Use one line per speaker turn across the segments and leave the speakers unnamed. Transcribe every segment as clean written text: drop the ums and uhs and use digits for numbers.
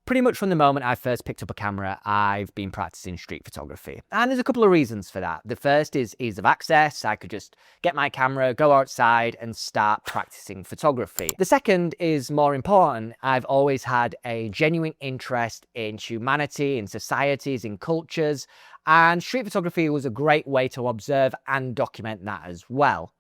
Pretty much from the moment I first picked up a camera, I've been practicing street photography. And there's a couple of reasons for that. The first is ease of access. I could just get my camera, go outside and start practicing photography. The second is more important. I've always had a genuine interest in humanity, in societies, in cultures, and street photography was a great way to observe and document that as well.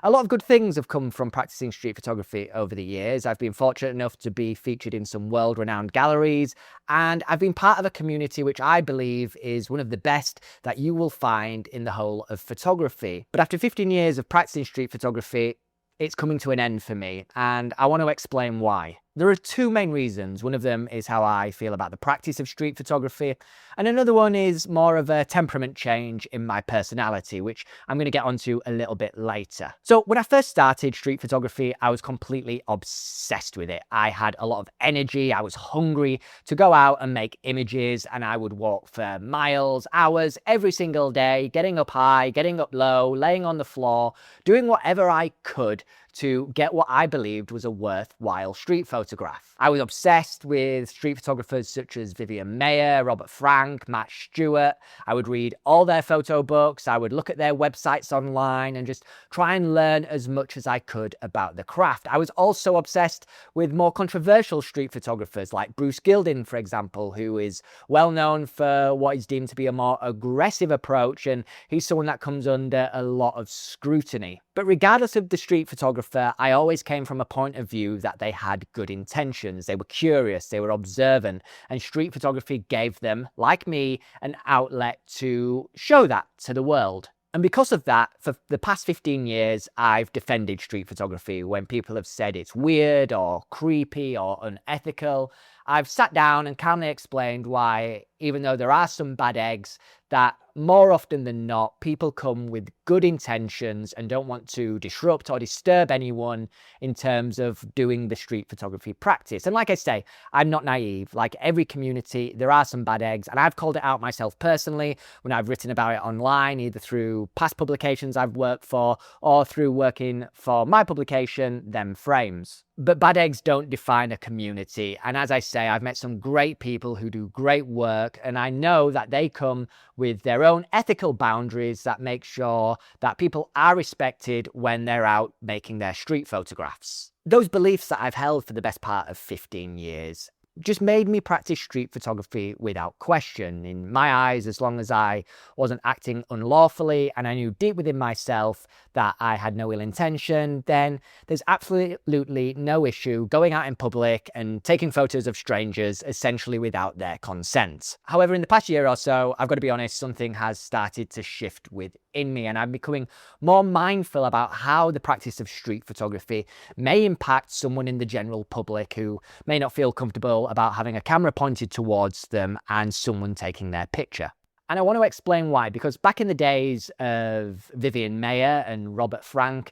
A lot of good things have come from practicing street photography over the years. I've been fortunate enough to be featured in some world-renowned galleries, and I've been part of a community which I believe is one of the best that you will find in the whole of photography. But after 15 years of practicing street photography, it's coming to an end for me, and I want to explain why. There are two main reasons. One of them is how I feel about the practice of street photography, and another one is more of a temperament change in my personality, which I'm going to get onto a little bit later. So when I first started street photography, I was completely obsessed with it. I had a lot of energy, I was hungry to go out and make images, and I would walk for miles, hours, every single day, getting up high, getting up low, laying on the floor, doing whatever I could to get what I believed was a worthwhile street photograph. I was obsessed with street photographers such as Vivian Maier, Robert Frank, Matt Stewart. I would read all their photo books, I would look at their websites online and just try and learn as much as I could about the craft. I was also obsessed with more controversial street photographers like Bruce Gilden, for example, who is well known for what is deemed to be a more aggressive approach, and he's someone that comes under a lot of scrutiny. But regardless of the street photographer, I always came from a point of view that they had good intentions. They were curious, they were observant, and street photography gave them, like me, an outlet to show that to the world. And because of that, for the past 15 years, I've defended street photography when people have said it's weird or creepy or unethical. I've sat down and calmly explained why, even though there are some bad eggs, that more often than not, people come with good intentions and don't want to disrupt or disturb anyone in terms of doing the street photography practice. And like I say, I'm not naive. Like every community, there are some bad eggs, and I've called it out myself personally when I've written about it online, either through past publications I've worked for or through working for my publication, Them Frames. But bad eggs don't define a community. And as I say, I've met some great people who do great work, and I know that they come with their own ethical boundaries that make sure that people are respected when they're out making their street photographs. Those beliefs that I've held for the best part of 15 years just made me practice street photography without question. In my eyes, as long as I wasn't acting unlawfully and I knew deep within myself that I had no ill intention, then there's absolutely no issue going out in public and taking photos of strangers essentially without their consent. However, in the past year or so, I've got to be honest, something has started to shift within me, and I'm becoming more mindful about how the practice of street photography may impact someone in the general public who may not feel comfortable about having a camera pointed towards them and someone taking their picture. And I want to explain why, because back in the days of Vivian Maier and Robert Frank,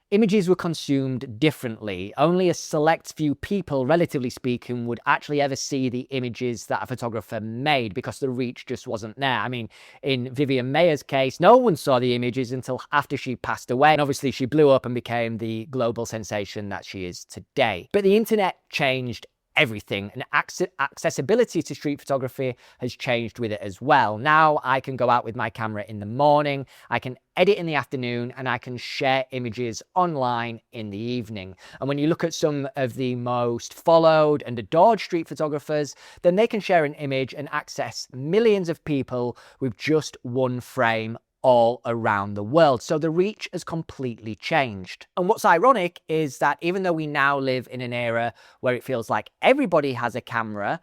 images were consumed differently. Only a select few people, relatively speaking, would actually ever see the images that a photographer made because the reach just wasn't there. I mean, in Vivian Maier's case, no one saw the images until after she passed away. And obviously she blew up and became the global sensation that she is today. But the internet changed everything, and accessibility to street photography has changed with it as well. Now I can go out with my camera in the morning, I can edit in the afternoon, and I can share images online in the evening. And when you look at some of the most followed and adored street photographers, then they can share an image and access millions of people with just one frame all around the world. So the reach has completely changed. And what's ironic is that even though we now live in an era where it feels like everybody has a camera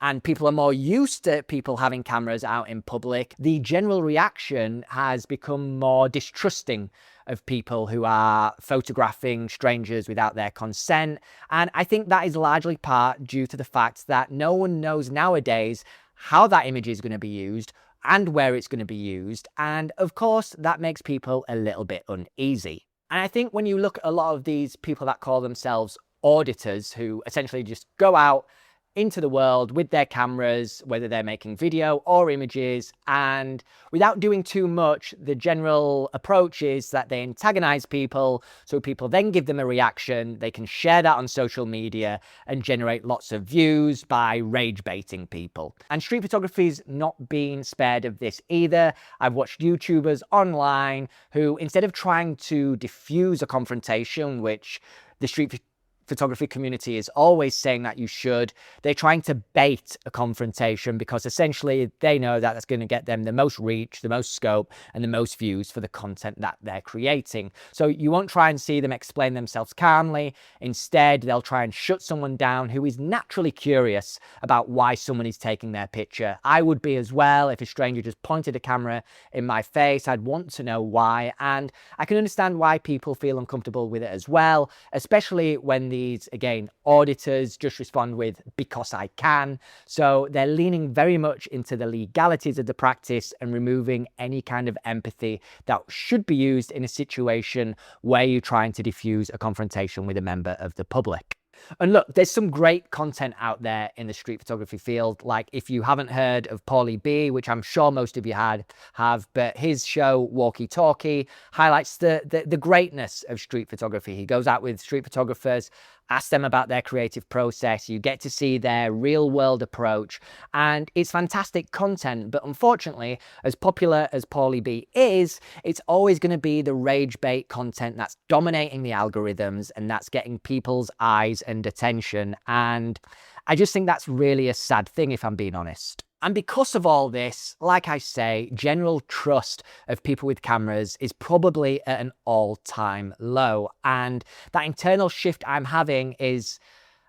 and people are more used to people having cameras out in public, the general reaction has become more distrusting of people who are photographing strangers without their consent. And I think that is largely part due to the fact that no one knows nowadays how that image is going to be used and where it's going to be used. And of course, that makes people a little bit uneasy. And I think when you look at a lot of these people that call themselves auditors, who essentially just go out, into the world with their cameras, whether they're making video or images, and without doing too much, the general approach is that they antagonize people, so people then give them a reaction, they can share that on social media and generate lots of views by rage baiting people. And street photography's not been spared of this either. I've watched YouTubers online who, instead of trying to diffuse a confrontation, which the street photography community is always saying that you should, they're trying to bait a confrontation because essentially they know that that's going to get them the most reach, the most scope, and the most views for the content that they're creating. So you won't try and see them explain themselves calmly. Instead, they'll try and shut someone down who is naturally curious about why someone is taking their picture. I would be as well. If a stranger just pointed a camera in my face, I'd want to know why. And I can understand why people feel uncomfortable with it as well, especially when these, again, auditors just respond with, because I can. So they're leaning very much into the legalities of the practice and removing any kind of empathy that should be used in a situation where you're trying to diffuse a confrontation with a member of the public. And look, there's some great content out there in the street photography field. Like, if you haven't heard of Paulie B, which I'm sure most of you have, but his show Walkie Talkie highlights the greatness of street photography. He goes out with street photographers, asks them about their creative process. You get to see their real world approach, and it's fantastic content. But unfortunately, as popular as Paulie B is, it's always going to be the rage bait content that's dominating the algorithms and that's getting people's eyes and attention. And I just think that's really a sad thing, if I'm being honest. And because of all this, like I say, general trust of people with cameras is probably at an all-time low. And that internal shift I'm having is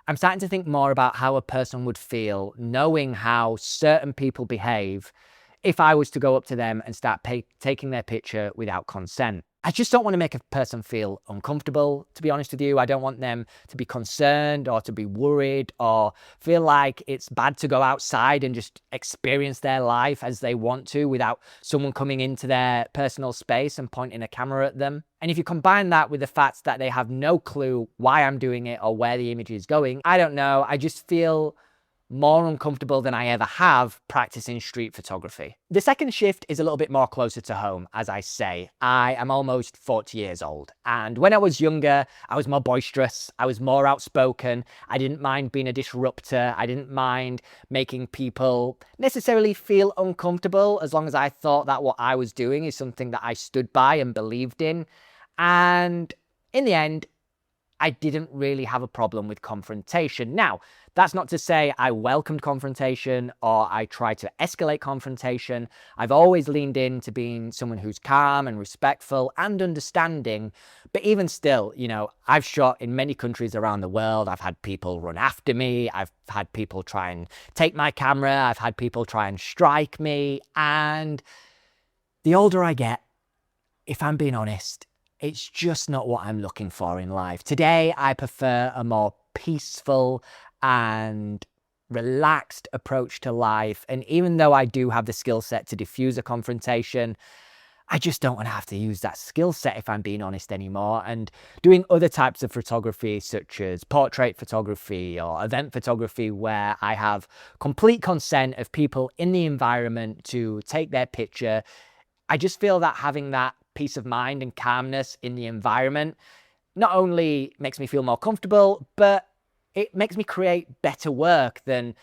I'm starting to think more about how a person would feel knowing how certain people behave if I was to go up to them and start taking their picture without consent. I just don't want to make a person feel uncomfortable, to be honest with you. I don't want them to be concerned or to be worried or feel like it's bad to go outside and just experience their life as they want to without someone coming into their personal space and pointing a camera at them. And if you combine that with the fact that they have no clue why I'm doing it or where the image is going, I don't know, I just feel more uncomfortable than I ever have practicing street photography. The second shift is a little bit more closer to home, as I say. I am almost 40 years old, and when I was younger, I was more boisterous, I was more outspoken, I didn't mind being a disruptor, I didn't mind making people necessarily feel uncomfortable as long as I thought that what I was doing is something that I stood by and believed in. And in the end, I didn't really have a problem with confrontation. Now, that's not to say I welcomed confrontation or I tried to escalate confrontation. I've always leaned into being someone who's calm and respectful and understanding. But even still, you know, I've shot in many countries around the world. I've had people run after me. I've had people try and take my camera. I've had people try and strike me. And the older I get, if I'm being honest, it's just not what I'm looking for in life. Today, I prefer a more peaceful and relaxed approach to life. And even though I do have the skill set to diffuse a confrontation, I just don't want to have to use that skill set, if I'm being honest, anymore. And doing other types of photography, such as portrait photography or event photography, where I have complete consent of people in the environment to take their picture, I just feel that having that peace of mind and calmness in the environment not only makes me feel more comfortable, but it makes me create better work than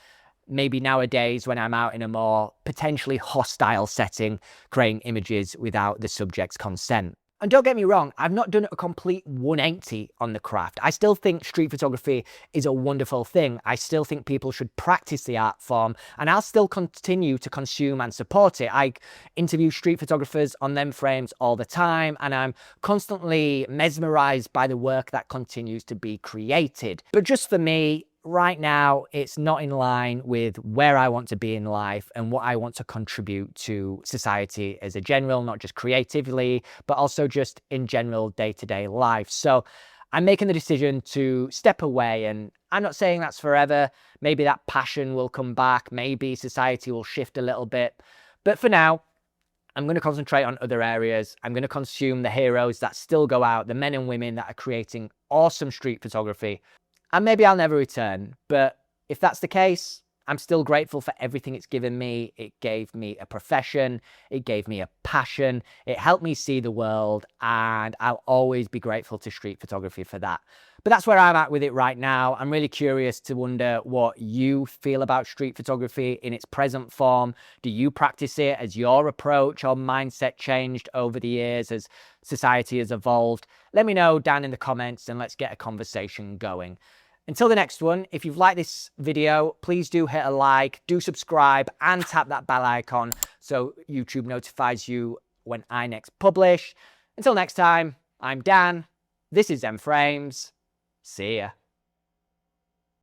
maybe nowadays when I'm out in a more potentially hostile setting, creating images without the subject's consent. And don't get me wrong, I've not done a complete 180 on the craft. I still think street photography is a wonderful thing. I still think people should practice the art form, and I'll still continue to consume and support it. I interview street photographers on them frames all the time, and I'm constantly mesmerized by the work that continues to be created. But just for me, right now, it's not in line with where I want to be in life and what I want to contribute to society as a general, not just creatively, but also just in general day-to-day life. So I'm making the decision to step away, and I'm not saying that's forever. Maybe that passion will come back. Maybe society will shift a little bit. But for now, I'm going to concentrate on other areas. I'm going to consume the heroes that still go out, the men and women that are creating awesome street photography. And maybe I'll never return, but If that's the case, I'm still grateful for everything it's given me. It gave me a profession. It gave me a passion. It helped me see the world, and I'll always be grateful to street photography for that. But that's where I'm at with it right now. I'm really curious to wonder what you feel about street photography in its present form. Do you practice it? Has your approach or mindset changed over the years as society has evolved? Let me know down in the comments and let's get a conversation going. Until the next one, if you've liked this video, please do hit a like, do subscribe, and tap that bell icon so YouTube notifies you when I next publish. Until next time, I'm Dan. This is Zen Frames. See ya.